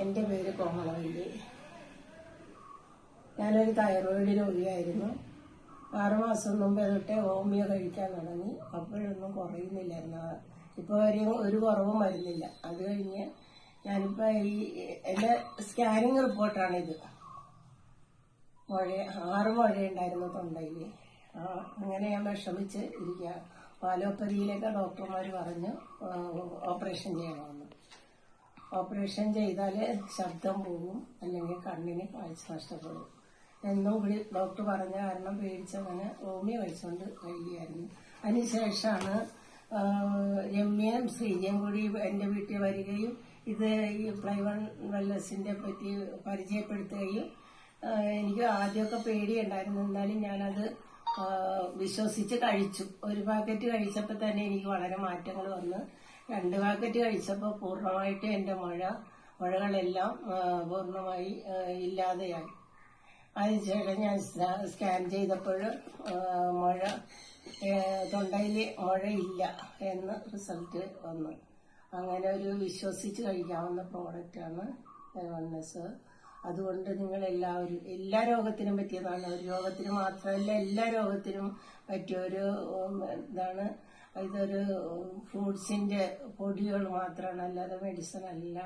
എൻ്റെ പേര് കോമളവല്ലി. ഞാനൊരു തൈറോയിഡ് രോഗിയായിരുന്നു. 6 മാസം മുമ്പേ തൊട്ടേ ഹോമിയോ കഴിക്കാൻ തുടങ്ങി. അപ്പോഴൊന്നും കുറയുന്നില്ലായിരുന്നു. ഇപ്പോൾ ഒരു കുറവും വരുന്നില്ല. അത് കഴിഞ്ഞ് ഞാനിപ്പോൾ എൻ്റെ സ്കാനിങ് റിപ്പോർട്ടാണിത്. 6 മുഴയുണ്ടായിരുന്നു തൊണ്ടയിൽ. അങ്ങനെ ഞാൻ വിഷമിച്ച് ഇരിക്കുക. പാലോപ്പതിയിലൊക്കെ ഡോക്ടർമാർ പറഞ്ഞു ഓപ്പറേഷൻ ചെയ്യണമെന്ന്. ഓപ്പറേഷൻ ചെയ്താൽ ശബ്ദം പോകും, അല്ലെങ്കിൽ കണ്ണിന് കാഴ്ച നഷ്ടപ്പെടും എന്നും കൂടി ഡോക്ടർ പറഞ്ഞ കാരണം പേടിച്ചങ്ങനെ ഹോമിയോ കഴിച്ചുകൊണ്ട് കഴിയുകയായിരുന്നു. അതിനുശേഷമാണ് രമ്യയും ശ്രീജയും കൂടി എൻ്റെ വീട്ടിൽ വരികയും ഇത് ഈ പ്ലൈവൺ വെൽനസിനെ പറ്റി പരിചയപ്പെടുത്തുകയും എനിക്ക് ആദ്യമൊക്കെ പേടിയുണ്ടായിരുന്നു. എന്നാലും ഞാനത് വിശ്വസിച്ച് കഴിച്ചു. ഒരു പാക്കറ്റ് കഴിച്ചപ്പോൾ തന്നെ എനിക്ക് വളരെ മാറ്റങ്ങൾ വന്നു. 2 പാക്കറ്റ് കഴിച്ചപ്പോൾ പൂർണ്ണമായിട്ട് എൻ്റെ മുഴകളെല്ലാം പൂർണ്ണമായി ഇല്ലാതെയായി. അതിനുശേഷം ഞാൻ സ്കാൻ ചെയ്തപ്പോൾ തൊണ്ടയിൽ മുഴയില്ല എന്ന് റിസൾട്ട് വന്നു. അങ്ങനെ ഒരു വിശ്വസിച്ച് കഴിക്കാവുന്ന പ്രോഡക്റ്റാണ് വെൽനസ്. അതുകൊണ്ട് നിങ്ങൾ എല്ലാവരും എല്ലാ രോഗത്തിനും പറ്റിയതാണ്. ഒരു രോഗത്തിന് മാത്രമല്ല, എല്ലാ രോഗത്തിനും പറ്റിയൊരു ഇതാണ്. ഇതൊരു ഫ്രൂട്ട്സിന്റെ പൊടികൾ മാത്രമാണ്, അല്ലാതെ മെഡിസിൻ അല്ല.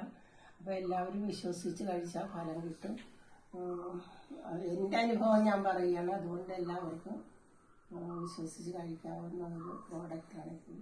അപ്പോൾ എല്ലാവരും വിശ്വസിച്ച് കഴിച്ചാൽ ഫലം കിട്ടും. എൻ്റെ അനുഭവം ഞാൻ പറയുകയാണ്. അതുകൊണ്ട് എല്ലാവർക്കും വിശ്വസിച്ച് കഴിക്കാവുന്ന ഒരു പ്രോഡക്റ്റാണ് ഇത്.